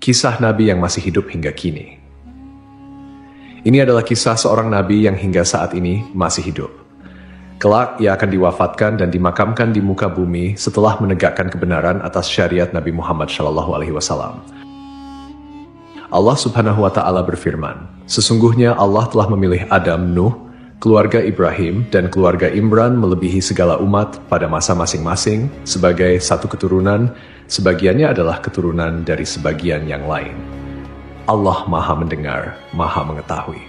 Kisah Nabi yang masih hidup hingga kini. Ini adalah kisah seorang Nabi yang hingga saat ini masih hidup. Kelak ia akan diwafatkan dan dimakamkan di muka bumi setelah menegakkan kebenaran atas syariat Nabi Muhammad SAW. Allah Subhanahu wa Ta'ala berfirman, "Sesungguhnya Allah telah memilih Adam, Nuh, keluarga Ibrahim, dan keluarga Imran melebihi segala umat pada masa masing-masing sebagai satu keturunan, sebagiannya adalah keturunan dari sebagian yang lain. Allah Maha Mendengar, Maha Mengetahui."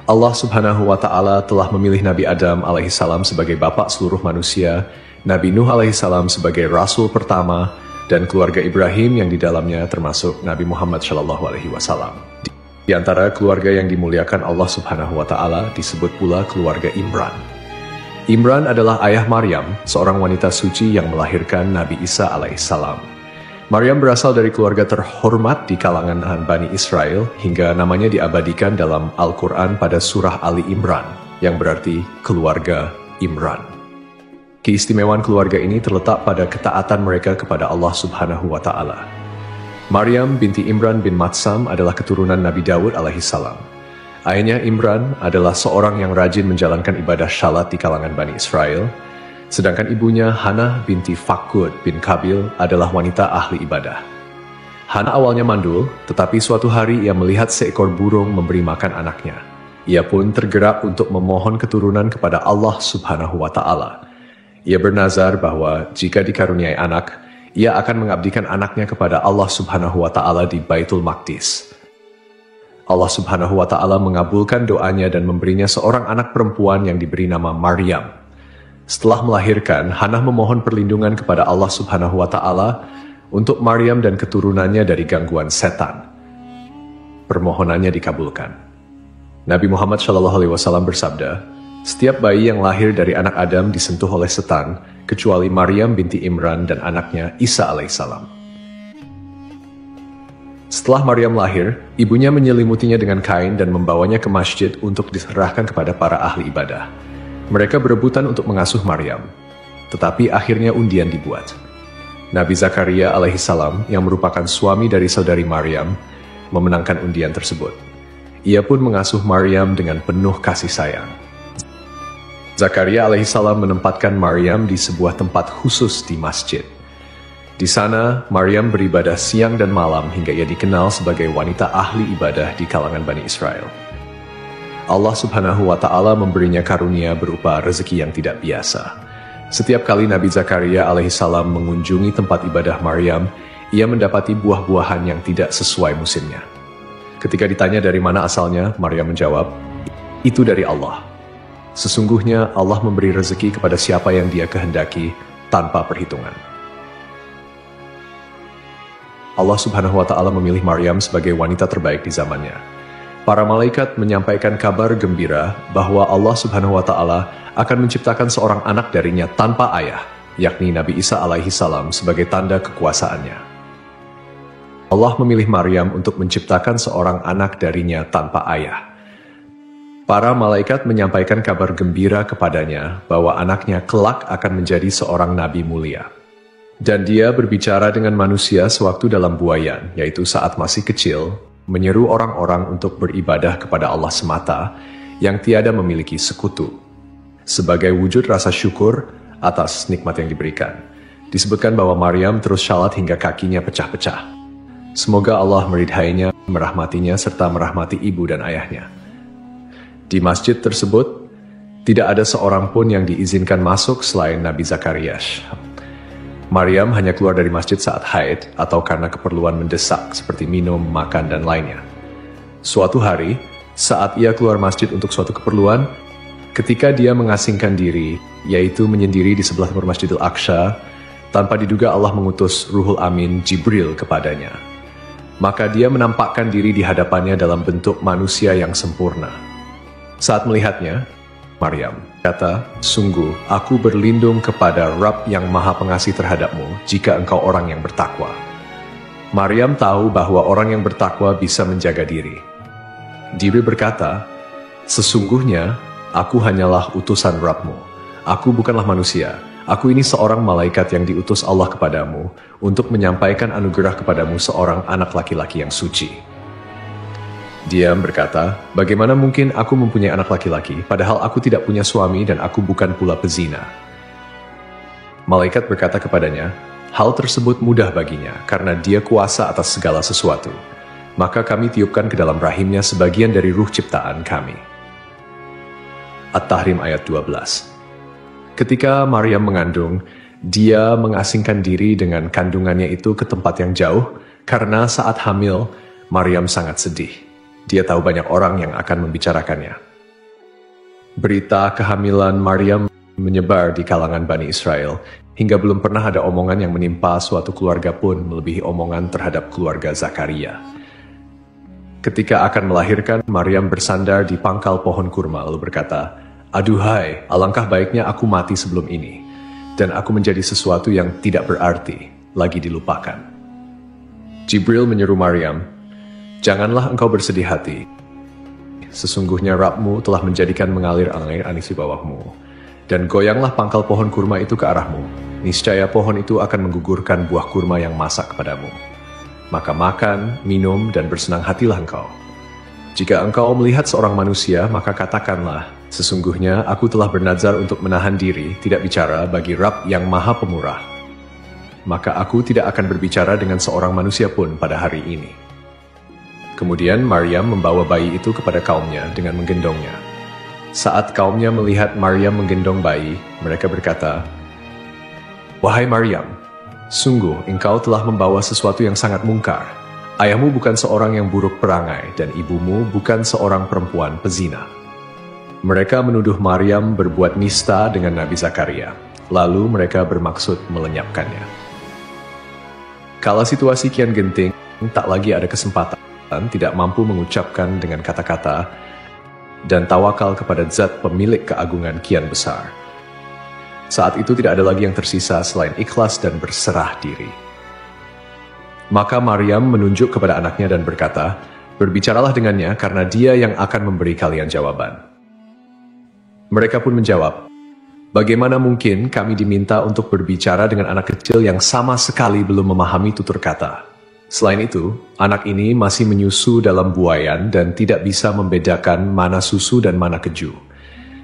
Allah Subhanahu wa Ta'ala telah memilih Nabi Adam alaihissalam sebagai bapak seluruh manusia, Nabi Nuh alaihissalam sebagai rasul pertama, dan keluarga Ibrahim yang di dalamnya termasuk Nabi Muhammad SAW. Di antara keluarga yang dimuliakan Allah Subhanahu wa Ta'ala disebut pula keluarga Imran. Imran adalah ayah Maryam, seorang wanita suci yang melahirkan Nabi Isa alaihissalam. Maryam berasal dari keluarga terhormat di kalangan Bani Israel hingga namanya diabadikan dalam Al-Quran pada surah Ali Imran, yang berarti keluarga Imran. Keistimewaan keluarga ini terletak pada ketaatan mereka kepada Allah Subhanahu wa Ta'ala. Maryam binti Imran bin Matsam adalah keturunan Nabi Dawud alaihissalam. Ayahnya Imran adalah seorang yang rajin menjalankan ibadah syalat di kalangan Bani Israel, sedangkan ibunya Hannah binti Fakud bin Kabil adalah wanita ahli ibadah. Hannah awalnya mandul, tetapi suatu hari ia melihat seekor burung memberi makan anaknya. Ia pun tergerak untuk memohon keturunan kepada Allah Subhanahu wa Ta'ala. Ia bernazar bahwa jika dikaruniai anak, ia akan mengabdikan anaknya kepada Allah Subhanahu wa Ta'ala di Baitul Maqdis. Allah Subhanahu wa Ta'ala mengabulkan doanya dan memberinya seorang anak perempuan yang diberi nama Maryam. Setelah melahirkan, Hannah memohon perlindungan kepada Allah Subhanahu wa Ta'ala untuk Maryam dan keturunannya dari gangguan setan. Permohonannya dikabulkan. Nabi Muhammad SAW bersabda, "Setiap bayi yang lahir dari anak Adam disentuh oleh setan, kecuali Maryam binti Imran dan anaknya Isa alaihissalam." Setelah Maryam lahir, ibunya menyelimutinya dengan kain dan membawanya ke masjid untuk diserahkan kepada para ahli ibadah. Mereka berebutan untuk mengasuh Maryam, tetapi akhirnya undian dibuat. Nabi Zakaria alaihissalam, yang merupakan suami dari saudari Maryam, memenangkan undian tersebut. Ia pun mengasuh Maryam dengan penuh kasih sayang. Zakaria alaihissalam menempatkan Maryam di sebuah tempat khusus di masjid. Di sana, Maryam beribadah siang dan malam hingga ia dikenal sebagai wanita ahli ibadah di kalangan Bani Israel. Allah Subhanahu wa Ta'ala memberinya karunia berupa rezeki yang tidak biasa. Setiap kali Nabi Zakaria alaihissalam mengunjungi tempat ibadah Maryam, ia mendapati buah-buahan yang tidak sesuai musimnya. Ketika ditanya dari mana asalnya, Maryam menjawab, "Itu dari Allah. Sesungguhnya Allah memberi rezeki kepada siapa yang Dia kehendaki tanpa perhitungan." Allah Subhanahu wa Ta'ala memilih Maryam sebagai wanita terbaik di zamannya. Para malaikat menyampaikan kabar gembira bahwa Allah Subhanahu wa Ta'ala akan menciptakan seorang anak darinya tanpa ayah, yakni Nabi Isa alaihissalam sebagai tanda kekuasaannya. Allah memilih Maryam untuk menciptakan seorang anak darinya tanpa ayah. Para malaikat menyampaikan kabar gembira kepadanya bahwa anaknya kelak akan menjadi seorang nabi mulia. Dan dia berbicara dengan manusia sewaktu dalam buayan, yaitu saat masih kecil, menyeru orang-orang untuk beribadah kepada Allah semata yang tiada memiliki sekutu. Sebagai wujud rasa syukur atas nikmat yang diberikan. Disebutkan bahwa Maryam terus syalat hingga kakinya pecah-pecah. Semoga Allah meridhainya, merahmatinya, serta merahmati ibu dan ayahnya. Di masjid tersebut, tidak ada seorang pun yang diizinkan masuk selain Nabi Zakaria. Maryam hanya keluar dari masjid saat haid atau karena keperluan mendesak seperti minum, makan, dan lainnya. Suatu hari, saat ia keluar masjid untuk suatu keperluan, ketika dia mengasingkan diri, yaitu menyendiri di sebelah timur Masjidil Aqsa, tanpa diduga Allah mengutus Ruhul Amin Jibril kepadanya. Maka dia menampakkan diri di hadapannya dalam bentuk manusia yang sempurna. Saat melihatnya, Maryam kata, "Sungguh, aku berlindung kepada Rabb yang Maha Pengasih terhadapmu jika engkau orang yang bertakwa." Maryam tahu bahwa orang yang bertakwa bisa menjaga diri. Jibril berkata, "Sesungguhnya, aku hanyalah utusan Rabbmu. Aku bukanlah manusia. Aku ini seorang malaikat yang diutus Allah kepadamu untuk menyampaikan anugerah kepadamu seorang anak laki-laki yang suci. Dia berkata, bagaimana mungkin aku mempunyai anak laki-laki, padahal aku tidak punya suami dan aku bukan pula pezina. Malaikat berkata kepadanya, hal tersebut mudah baginya, karena dia kuasa atas segala sesuatu. Maka kami tiupkan ke dalam rahimnya sebagian dari ruh ciptaan kami. At-Tahrim ayat 12. Ketika Maryam mengandung, dia mengasingkan diri dengan kandungannya itu ke tempat yang jauh, karena saat hamil, Maryam sangat sedih. Dia tahu banyak orang yang akan membicarakannya. Berita kehamilan Maryam menyebar di kalangan Bani Israel, hingga belum pernah ada omongan yang menimpa suatu keluarga pun melebihi omongan terhadap keluarga Zakaria. Ketika akan melahirkan, Maryam bersandar di pangkal pohon kurma lalu berkata, aduhai, alangkah baiknya aku mati sebelum ini, dan aku menjadi sesuatu yang tidak berarti, lagi dilupakan. Jibril menyeru Maryam, janganlah engkau bersedih hati. Sesungguhnya Rabbmu telah menjadikan mengalir air anis di bawahmu, dan goyanglah pangkal pohon kurma itu ke arahmu. Niscaya pohon itu akan menggugurkan buah kurma yang masak kepadamu. Maka makan, minum, dan bersenang hatilah engkau. Jika engkau melihat seorang manusia, maka katakanlah, sesungguhnya aku telah bernazar untuk menahan diri, tidak bicara bagi Rabb yang Maha Pemurah. Maka aku tidak akan berbicara dengan seorang manusia pun pada hari ini. Kemudian Maryam membawa bayi itu kepada kaumnya dengan menggendongnya. Saat kaumnya melihat Maryam menggendong bayi, mereka berkata, wahai Maryam, sungguh engkau telah membawa sesuatu yang sangat mungkar. Ayahmu bukan seorang yang buruk perangai, dan ibumu bukan seorang perempuan pezina. Mereka menuduh Maryam berbuat nista dengan Nabi Zakaria. Lalu mereka bermaksud melenyapkannya. Kala situasi kian genting, tak lagi ada kesempatan, tidak mampu mengucapkan dengan kata-kata, dan tawakal kepada zat pemilik keagungan kian besar. Saat itu tidak ada lagi yang tersisa selain ikhlas dan berserah diri. Maka Maryam menunjuk kepada anaknya dan berkata, berbicaralah dengannya karena dia yang akan memberi kalian jawaban. Mereka pun menjawab, bagaimana mungkin kami diminta untuk berbicara dengan anak kecil yang sama sekali belum memahami tutur kata. Selain itu, anak ini masih menyusu dalam buayan dan tidak bisa membedakan mana susu dan mana keju.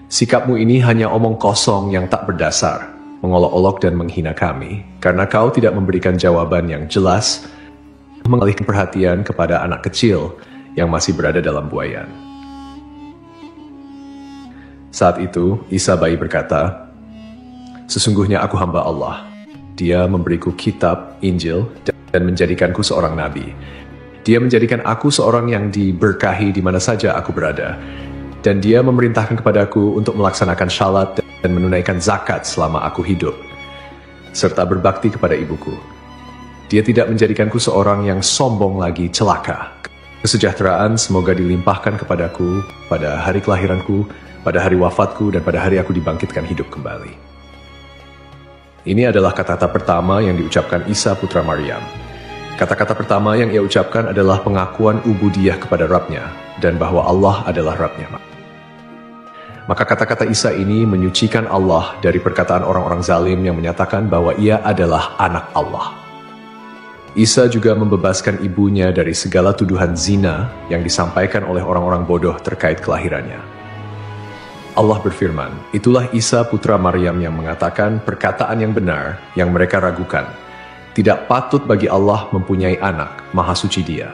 Sikapmu ini hanya omong kosong yang tak berdasar, mengolok-olok dan menghina kami, karena kau tidak memberikan jawaban yang jelas, mengalihkan perhatian kepada anak kecil yang masih berada dalam buayan. Saat itu, Isa bayi berkata, sesungguhnya aku hamba Allah. Dia memberiku kitab, Injil, dan menjadikanku seorang nabi. Dia menjadikan aku seorang yang diberkahi di mana saja aku berada. Dan dia memerintahkan kepadaku untuk melaksanakan syalat dan menunaikan zakat selama aku hidup, serta berbakti kepada ibuku. Dia tidak menjadikanku seorang yang sombong lagi celaka. Kesejahteraan semoga dilimpahkan kepadaku pada hari kelahiranku, pada hari wafatku, dan pada hari aku dibangkitkan hidup kembali. Ini adalah kata-kata pertama yang diucapkan Isa putra Maryam. Kata-kata pertama yang ia ucapkan adalah pengakuan ubudiyah kepada Rabbnya, dan bahwa Allah adalah Rabbnya. Maka kata-kata Isa ini menyucikan Allah dari perkataan orang-orang zalim yang menyatakan bahwa ia adalah anak Allah. Isa juga membebaskan ibunya dari segala tuduhan zina yang disampaikan oleh orang-orang bodoh terkait kelahirannya. Allah berfirman, itulah Isa putra Maryam yang mengatakan perkataan yang benar yang mereka ragukan. Tidak patut bagi Allah mempunyai anak, maha suci dia.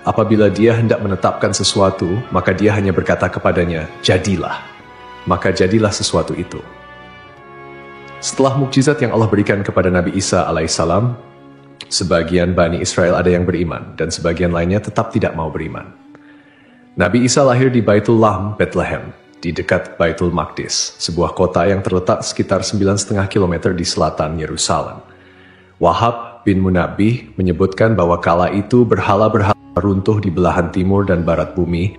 Apabila dia hendak menetapkan sesuatu, maka dia hanya berkata kepadanya, jadilah. Maka jadilah sesuatu itu. Setelah mukjizat yang Allah berikan kepada Nabi Isa alaihissalam, sebagian Bani Israel ada yang beriman, dan sebagian lainnya tetap tidak mau beriman. Nabi Isa lahir di Baitul Lahm, Bethlehem, di dekat Baitul Maqdis, sebuah kota yang terletak sekitar 9,5 km di selatan Yerusalem. Wahab bin Munabbih menyebutkan bahwa kala itu berhala-berhala runtuh di belahan timur dan barat bumi.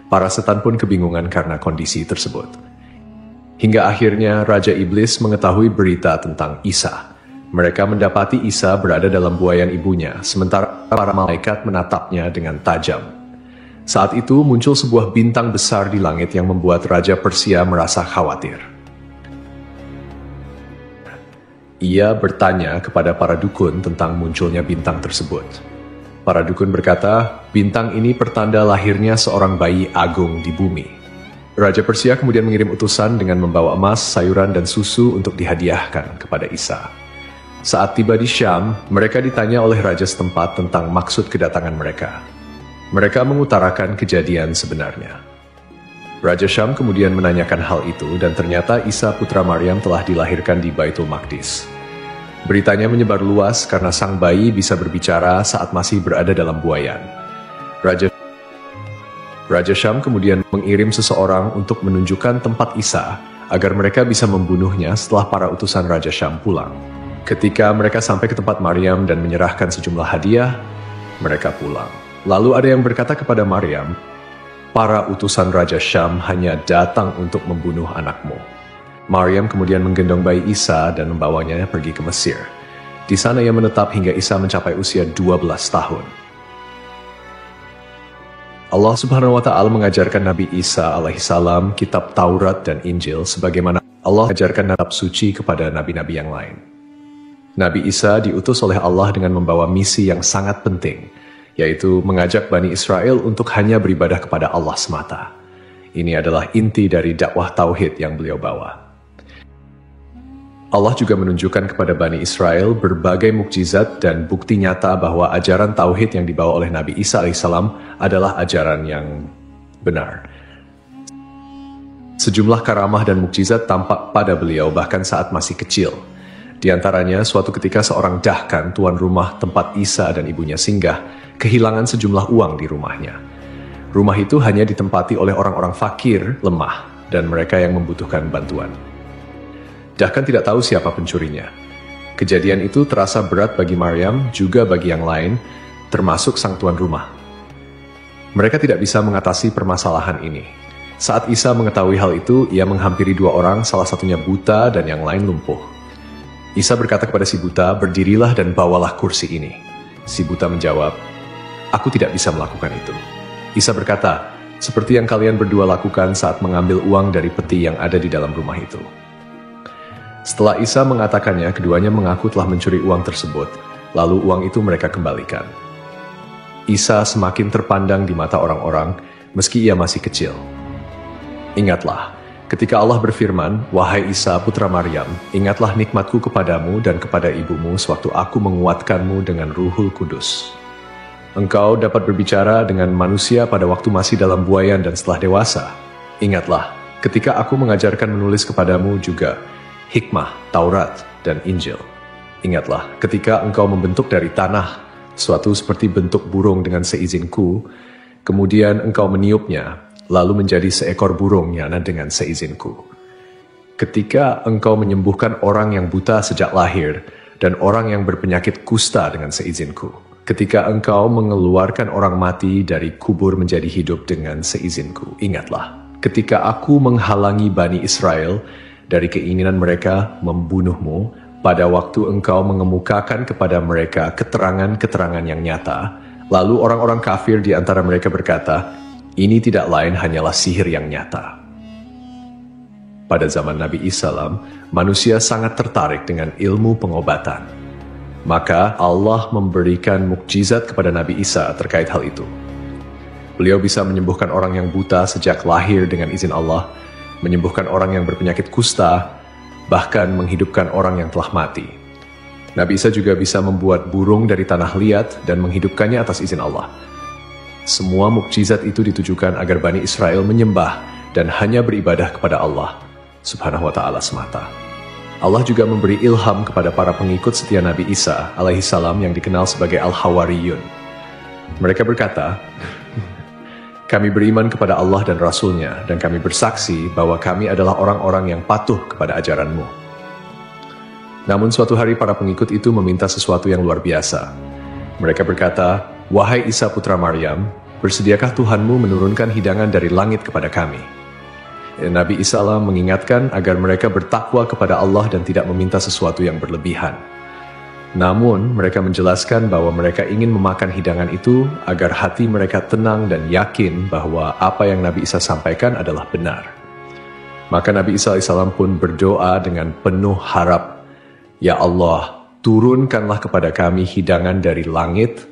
Para setan pun kebingungan karena kondisi tersebut. Hingga akhirnya Raja Iblis mengetahui berita tentang Isa. Mereka mendapati Isa berada dalam buayan ibunya, sementara para malaikat menatapnya dengan tajam. Saat itu muncul sebuah bintang besar di langit yang membuat Raja Persia merasa khawatir. Ia bertanya kepada para dukun tentang munculnya bintang tersebut. Para dukun berkata, bintang ini pertanda lahirnya seorang bayi agung di bumi. Raja Persia kemudian mengirim utusan dengan membawa emas, sayuran, dan susu untuk dihadiahkan kepada Isa. Saat tiba di Syam, mereka ditanya oleh raja setempat tentang maksud kedatangan mereka. Mereka mengutarakan kejadian sebenarnya. Raja Syam kemudian menanyakan hal itu dan ternyata Isa putra Maryam telah dilahirkan di Baitul Maqdis. Beritanya menyebar luas karena sang bayi bisa berbicara saat masih berada dalam buayan. Raja Syam kemudian mengirim seseorang untuk menunjukkan tempat Isa agar mereka bisa membunuhnya setelah para utusan Raja Syam pulang. Ketika mereka sampai ke tempat Maryam dan menyerahkan sejumlah hadiah, mereka pulang. Lalu ada yang berkata kepada Maryam, para utusan Raja Syam hanya datang untuk membunuh anakmu. Maryam kemudian menggendong bayi Isa dan membawanya pergi ke Mesir. Di sana ia menetap hingga Isa mencapai usia 12 tahun. Allah Subhanahu wa Ta'ala mengajarkan Nabi Isa alaihissalam kitab Taurat dan Injil sebagaimana Allah mengajarkan kitab suci kepada nabi-nabi yang lain. Nabi Isa diutus oleh Allah dengan membawa misi yang sangat penting, yaitu mengajak Bani Israel untuk hanya beribadah kepada Allah semata. Ini adalah inti dari dakwah tauhid yang beliau bawa. Allah juga menunjukkan kepada Bani Israel berbagai mukjizat dan bukti nyata bahwa ajaran tauhid yang dibawa oleh Nabi Isa alaihissalam adalah ajaran yang benar. Sejumlah karamah dan mukjizat tampak pada beliau bahkan saat masih kecil. Di antaranya, suatu ketika seorang dahkan tuan rumah tempat Isa dan ibunya singgah, kehilangan sejumlah uang di rumahnya. Rumah itu hanya ditempati oleh orang-orang fakir, lemah, dan mereka yang membutuhkan bantuan. Dahkan tidak tahu siapa pencurinya. Kejadian itu terasa berat bagi Maryam, juga bagi yang lain, termasuk sang tuan rumah. Mereka tidak bisa mengatasi permasalahan ini. Saat Isa mengetahui hal itu, ia menghampiri dua orang, salah satunya buta dan yang lain lumpuh. Isa berkata kepada si buta, berdirilah dan bawalah kursi ini. Si buta menjawab, aku tidak bisa melakukan itu. Isa berkata, seperti yang kalian berdua lakukan saat mengambil uang dari peti yang ada di dalam rumah itu. Setelah Isa mengatakannya, keduanya mengaku telah mencuri uang tersebut, lalu uang itu mereka kembalikan. Isa semakin terpandang di mata orang-orang, meski ia masih kecil. Ingatlah, ketika Allah berfirman, wahai Isa putra Maryam, ingatlah nikmatku kepadamu dan kepada ibumu sewaktu aku menguatkanmu dengan Ruhul Kudus. Engkau dapat berbicara dengan manusia pada waktu masih dalam buayan dan setelah dewasa. Ingatlah, ketika aku mengajarkan menulis kepadamu juga hikmah, Taurat, dan Injil. Ingatlah, ketika engkau membentuk dari tanah suatu seperti bentuk burung dengan seizinku, kemudian engkau meniupnya, lalu menjadi seekor burung yana dengan seizinku. Ketika engkau menyembuhkan orang yang buta sejak lahir, dan orang yang berpenyakit kusta dengan seizinku. Ketika engkau mengeluarkan orang mati dari kubur menjadi hidup dengan seizinku. Ingatlah, ketika aku menghalangi Bani Israel dari keinginan mereka membunuhmu, pada waktu engkau mengemukakan kepada mereka keterangan-keterangan yang nyata, lalu orang-orang kafir di antara mereka berkata, ini tidak lain hanyalah sihir yang nyata. Pada zaman Nabi Isa, manusia sangat tertarik dengan ilmu pengobatan. Maka Allah memberikan mukjizat kepada Nabi Isa terkait hal itu. Beliau bisa menyembuhkan orang yang buta sejak lahir dengan izin Allah, menyembuhkan orang yang berpenyakit kusta, bahkan menghidupkan orang yang telah mati. Nabi Isa juga bisa membuat burung dari tanah liat dan menghidupkannya atas izin Allah. Semua mukjizat itu ditujukan agar Bani Israel menyembah dan hanya beribadah kepada Allah Subhanahu wa Ta'ala semata. Allah juga memberi ilham kepada para pengikut setia Nabi Isa alaihissalam yang dikenal sebagai Al-Hawariyun. Mereka berkata, kami beriman kepada Allah dan Rasul-Nya, dan kami bersaksi bahwa kami adalah orang-orang yang patuh kepada ajaranmu. Namun suatu hari para pengikut itu meminta sesuatu yang luar biasa. Mereka berkata, wahai Isa putra Maryam, bersediakah Tuhanmu menurunkan hidangan dari langit kepada kami? Nabi Isa mengingatkan agar mereka bertakwa kepada Allah dan tidak meminta sesuatu yang berlebihan. Namun, mereka menjelaskan bahwa mereka ingin memakan hidangan itu agar hati mereka tenang dan yakin bahwa apa yang Nabi Isa sampaikan adalah benar. Maka Nabi Isa AS pun berdoa dengan penuh harap Ya Allah, turunkanlah kepada kami hidangan dari langit,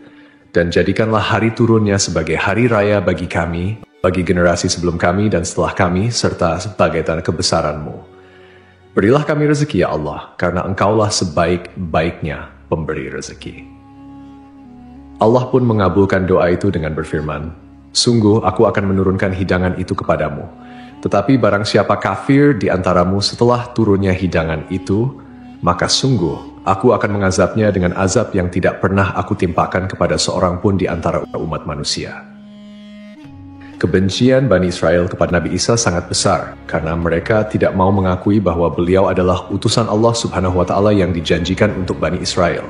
dan jadikanlah hari turunnya sebagai hari raya bagi kami, bagi generasi sebelum kami dan setelah kami, serta sebagai tanda kebesaran-Mu. Berilah kami rezeki ya Allah, karena Engkaulah sebaik-baiknya pemberi rezeki. Allah pun mengabulkan doa itu dengan berfirman, sungguh aku akan menurunkan hidangan itu kepadamu. Tetapi barang siapa kafir di antaramu setelah turunnya hidangan itu, maka sungguh aku akan mengazabnya dengan azab yang tidak pernah aku timpakan kepada seorang pun di antara umat manusia. Kebencian Bani Israel kepada Nabi Isa sangat besar, karena mereka tidak mau mengakui bahwa beliau adalah utusan Allah Subhanahu wa Ta'ala yang dijanjikan untuk Bani Israel.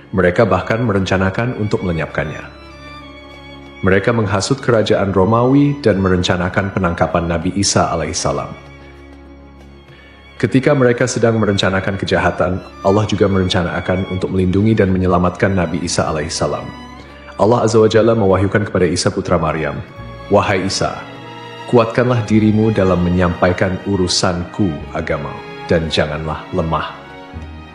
Mereka bahkan merencanakan untuk melenyapkannya. Mereka menghasut kerajaan Romawi dan merencanakan penangkapan Nabi Isa alaihissalam. Ketika mereka sedang merencanakan kejahatan, Allah juga merencanakan untuk melindungi dan menyelamatkan Nabi Isa alaihissalam. Allah Azza wa Jalla mewahyukan kepada Isa putra Maryam, wahai Isa, kuatkanlah dirimu dalam menyampaikan urusanku agama, dan janganlah lemah.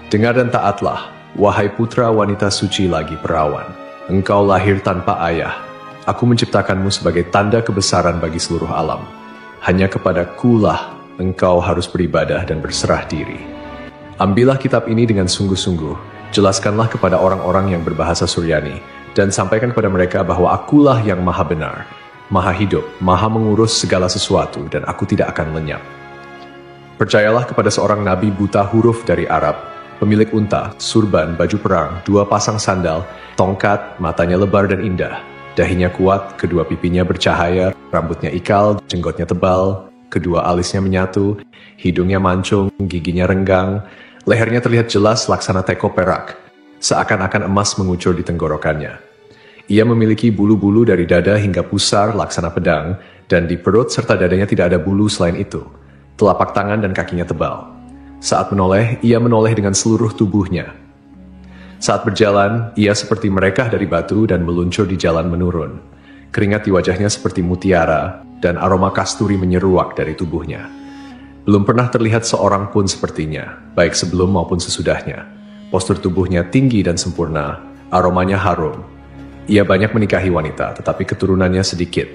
Dengar dan taatlah, wahai putra wanita suci lagi perawan. Engkau lahir tanpa ayah. Aku menciptakanmu sebagai tanda kebesaran bagi seluruh alam. Hanya kepadakulah engkau harus beribadah dan berserah diri. Ambillah kitab ini dengan sungguh-sungguh, jelaskanlah kepada orang-orang yang berbahasa Suryani, dan sampaikan kepada mereka bahwa akulah yang maha benar, maha hidup, maha mengurus segala sesuatu, dan aku tidak akan lenyap. Percayalah kepada seorang nabi buta huruf dari Arab, pemilik unta, surban, baju perang, 2 pasang sandal, tongkat, matanya lebar dan indah, dahinya kuat, kedua pipinya bercahaya, rambutnya ikal, jenggotnya tebal, kedua alisnya menyatu, hidungnya mancung, giginya renggang, lehernya terlihat jelas laksana teko perak, seakan-akan emas mengucur di tenggorokannya. Ia memiliki bulu-bulu dari dada hingga pusar laksana pedang, dan di perut serta dadanya tidak ada bulu selain itu. Telapak tangan dan kakinya tebal. Saat menoleh, ia menoleh dengan seluruh tubuhnya. Saat berjalan, ia seperti merekah dari batu dan meluncur di jalan menurun. Keringat di wajahnya seperti mutiara, dan aroma kasturi menyeruak dari tubuhnya. Belum pernah terlihat seorang pun sepertinya, baik sebelum maupun sesudahnya. Postur tubuhnya tinggi dan sempurna, aromanya harum. Ia banyak menikahi wanita, tetapi keturunannya sedikit.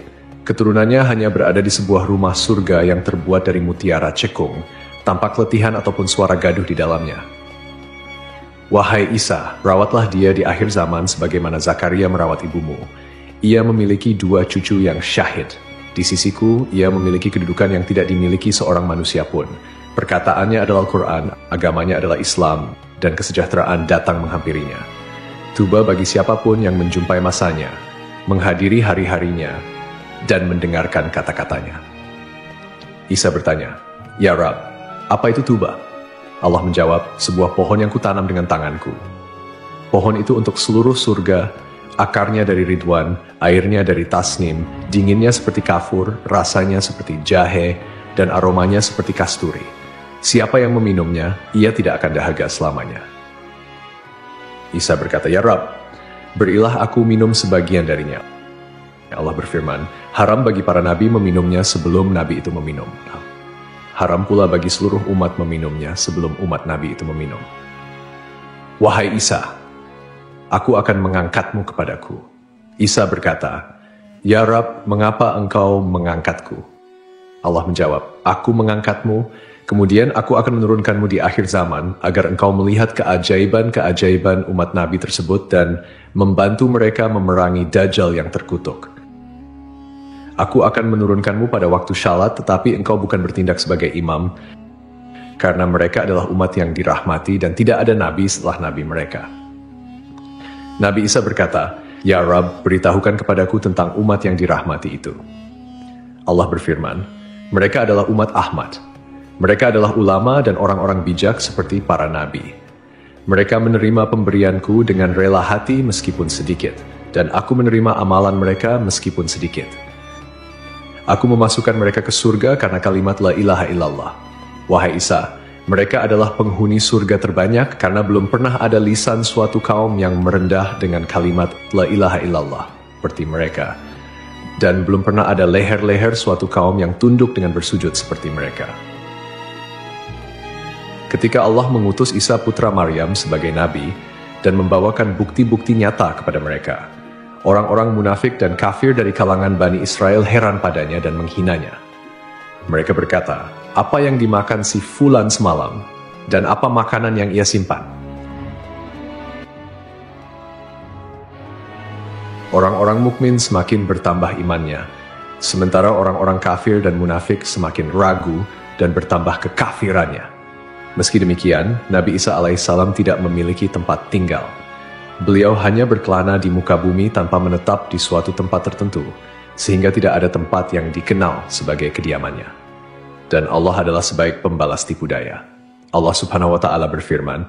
Keturunannya hanya berada di sebuah rumah surga yang terbuat dari mutiara cekung, tanpa keletihan ataupun suara gaduh di dalamnya. Wahai Isa, rawatlah dia di akhir zaman sebagaimana Zakaria merawat ibumu. Ia memiliki 2 cucu yang syahid. Di sisiku, ia memiliki kedudukan yang tidak dimiliki seorang manusia pun. Perkataannya adalah Al-Quran, agamanya adalah Islam, dan kesejahteraan datang menghampirinya. Tuba bagi siapapun yang menjumpai masanya, menghadiri hari-harinya, dan mendengarkan kata-katanya. Isa bertanya, Ya Rab, apa itu tuba? Allah menjawab, sebuah pohon yang kutanam dengan tanganku. Pohon itu untuk seluruh surga, akarnya dari ridwan, airnya dari tasnim, dinginnya seperti kafur, rasanya seperti jahe, dan aromanya seperti kasturi. Siapa yang meminumnya, ia tidak akan dahaga selamanya. Isa berkata, Ya Rab, berilah aku minum sebagian darinya. Allah berfirman, haram bagi para nabi meminumnya sebelum nabi itu meminum. Haram pula bagi seluruh umat meminumnya sebelum umat nabi itu meminum. Wahai Isa, aku akan mengangkatmu kepadaku. Isa berkata, Ya Rab, mengapa engkau mengangkatku? Allah menjawab, aku mengangkatmu, kemudian aku akan menurunkanmu di akhir zaman, agar engkau melihat keajaiban-keajaiban umat Nabi tersebut dan membantu mereka memerangi Dajjal yang terkutuk. Aku akan menurunkanmu pada waktu syalat, tetapi engkau bukan bertindak sebagai imam, karena mereka adalah umat yang dirahmati dan tidak ada nabi setelah nabi mereka. Nabi Isa berkata, Ya Rab, beritahukan kepadaku tentang umat yang dirahmati itu. Allah berfirman, mereka adalah umat Ahmad. Mereka adalah ulama dan orang-orang bijak seperti para nabi. Mereka menerima pemberianku dengan rela hati meskipun sedikit, dan aku menerima amalan mereka meskipun sedikit. Aku memasukkan mereka ke surga karena kalimat la ilaha illallah. Wahai Isa, mereka adalah penghuni surga terbanyak karena belum pernah ada lisan suatu kaum yang merendah dengan kalimat la ilaha illallah seperti mereka. Dan belum pernah ada leher-leher suatu kaum yang tunduk dengan bersujud seperti mereka. Ketika Allah mengutus Isa putra Maryam sebagai nabi dan membawakan bukti-bukti nyata kepada mereka, orang-orang munafik dan kafir dari kalangan Bani Israel heran padanya dan menghinanya. Mereka berkata, "Apa yang dimakan si Fulan semalam, dan apa makanan yang ia simpan?" Orang-orang mukmin semakin bertambah imannya, sementara orang-orang kafir dan munafik semakin ragu dan bertambah kekafirannya. Meski demikian, Nabi Isa alaihissalam tidak memiliki tempat tinggal. Beliau hanya berkelana di muka bumi tanpa menetap di suatu tempat tertentu, sehingga tidak ada tempat yang dikenal sebagai kediamannya. Dan Allah adalah sebaik pembalas tipu daya. Allah Subhanahu wa Ta'ala berfirman,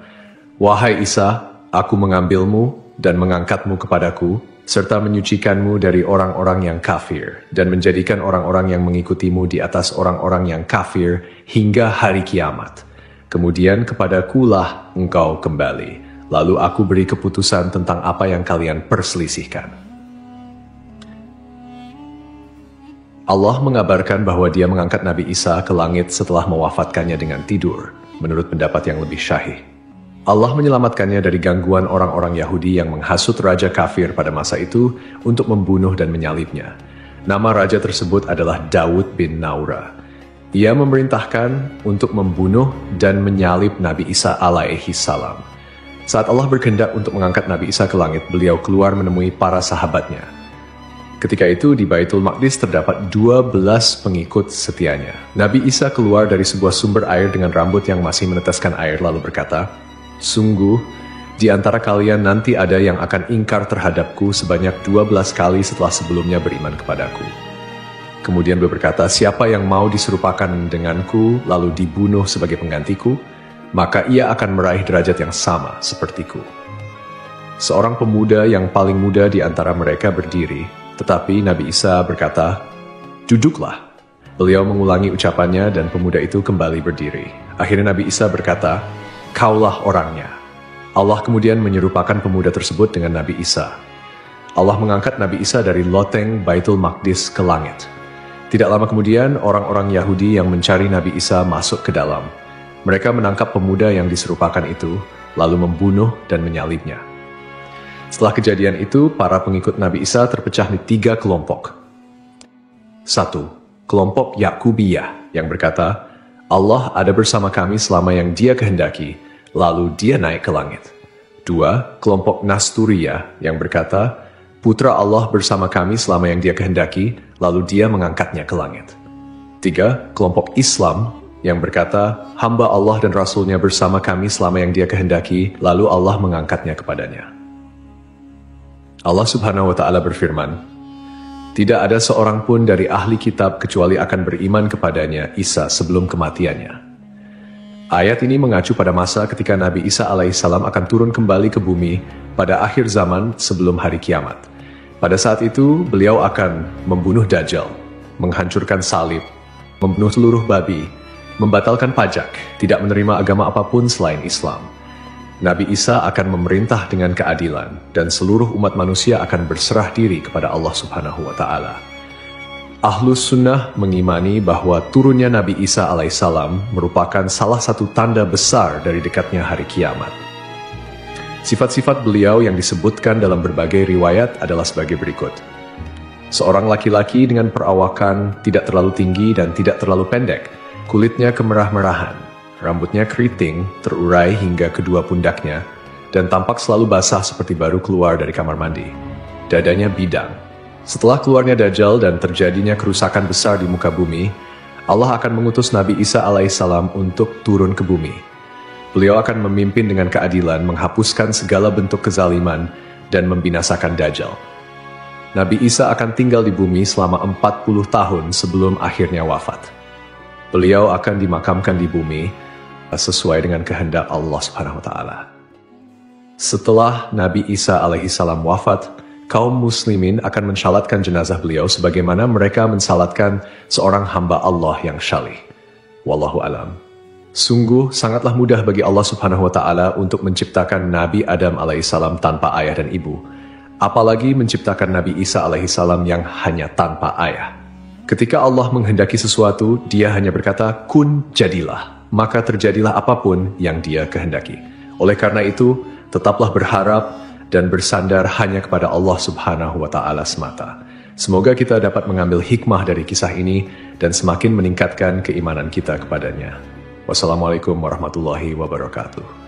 "Wahai Isa, aku mengambilmu dan mengangkatmu kepadaku, serta menyucikanmu dari orang-orang yang kafir, dan menjadikan orang-orang yang mengikutimu di atas orang-orang yang kafir hingga hari kiamat. Kemudian kepadakulah engkau kembali, lalu aku beri keputusan tentang apa yang kalian perselisihkan." Allah mengabarkan bahwa Dia mengangkat Nabi Isa ke langit setelah mewafatkannya dengan tidur, menurut pendapat yang lebih syahih. Allah menyelamatkannya dari gangguan orang-orang Yahudi yang menghasut raja kafir pada masa itu untuk membunuh dan menyalibnya. Nama raja tersebut adalah Daud bin Naura. Ia memerintahkan untuk membunuh dan menyalib Nabi Isa alaihi salam. Saat Allah berkehendak untuk mengangkat Nabi Isa ke langit, beliau keluar menemui para sahabatnya. Ketika itu di Baitul Maqdis terdapat 12 pengikut setianya. Nabi Isa keluar dari sebuah sumber air dengan rambut yang masih meneteskan air lalu berkata, "Sungguh, di antara kalian nanti ada yang akan ingkar terhadapku sebanyak 12 kali setelah sebelumnya beriman kepadaku." Kemudian beliau berkata, "Siapa yang mau diserupakan denganku lalu dibunuh sebagai penggantiku, maka ia akan meraih derajat yang sama sepertiku." Seorang pemuda yang paling muda di antara mereka berdiri, tetapi Nabi Isa berkata, "Duduklah." Beliau mengulangi ucapannya dan pemuda itu kembali berdiri. Akhirnya Nabi Isa berkata, "Kaulah orangnya." Allah kemudian menyerupakan pemuda tersebut dengan Nabi Isa. Allah mengangkat Nabi Isa dari loteng Baitul Maqdis ke langit. Tidak lama kemudian, orang-orang Yahudi yang mencari Nabi Isa masuk ke dalam. Mereka menangkap pemuda yang diserupakan itu, lalu membunuh dan menyalibnya. Setelah kejadian itu, para pengikut Nabi Isa terpecah di 3 kelompok. 1. Kelompok Yakubiyah yang berkata, "Allah ada bersama kami selama yang Dia kehendaki, lalu Dia naik ke langit." 2. Kelompok Nasturiyah yang berkata, "Putra Allah bersama kami selama yang Dia kehendaki, lalu Dia mengangkatnya ke langit." 3. Kelompok Islam yang berkata, "Hamba Allah dan Rasul-Nya bersama kami selama yang Dia kehendaki, lalu Allah mengangkatnya kepadanya." Allah Subhanahu wa Ta'ala berfirman, "Tidak ada seorang pun dari ahli kitab kecuali akan beriman kepadanya Isa sebelum kematiannya." Ayat ini mengacu pada masa ketika Nabi Isa alaihissalam akan turun kembali ke bumi pada akhir zaman sebelum hari kiamat. Pada saat itu, beliau akan membunuh Dajjal, menghancurkan salib, membunuh seluruh babi, membatalkan pajak, tidak menerima agama apapun selain Islam. Nabi Isa akan memerintah dengan keadilan, dan seluruh umat manusia akan berserah diri kepada Allah Subhanahu wa Ta'ala. Ahlus Sunnah mengimani bahwa turunnya Nabi Isa alaihissalam merupakan salah satu tanda besar dari dekatnya hari kiamat. Sifat-sifat beliau yang disebutkan dalam berbagai riwayat adalah sebagai berikut. Seorang laki-laki dengan perawakan tidak terlalu tinggi dan tidak terlalu pendek, kulitnya kemerah-merahan, rambutnya keriting, terurai hingga kedua pundaknya, dan tampak selalu basah seperti baru keluar dari kamar mandi. Dadanya bidang. Setelah keluarnya Dajjal dan terjadinya kerusakan besar di muka bumi, Allah akan mengutus Nabi Isa alaihissalam untuk turun ke bumi. Beliau akan memimpin dengan keadilan, menghapuskan segala bentuk kezaliman, dan membinasakan Dajjal. Nabi Isa akan tinggal di bumi selama 40 tahun sebelum akhirnya wafat. Beliau akan dimakamkan di bumi sesuai dengan kehendak Allah Subhanahu wa Ta'ala. Setelah Nabi Isa alaihissalam wafat, kaum muslimin akan mensalatkan jenazah beliau sebagaimana mereka mensalatkan seorang hamba Allah yang syalih. Wallahu alam. Sungguh sangatlah mudah bagi Allah Subhanahu wa Ta'ala untuk menciptakan Nabi Adam alaihissalam tanpa ayah dan ibu, apalagi menciptakan Nabi Isa alaihissalam yang hanya tanpa ayah. Ketika Allah menghendaki sesuatu, Dia hanya berkata, "Kun, jadilah." maka terjadilah apapun yang Dia kehendaki. Oleh karena itu, tetaplah berharap dan bersandar hanya kepada Allah Subhanahu wa Ta'ala semata. Semoga kita dapat mengambil hikmah dari kisah ini dan semakin meningkatkan keimanan kita kepadanya. Wassalamualaikum warahmatullahi wabarakatuh.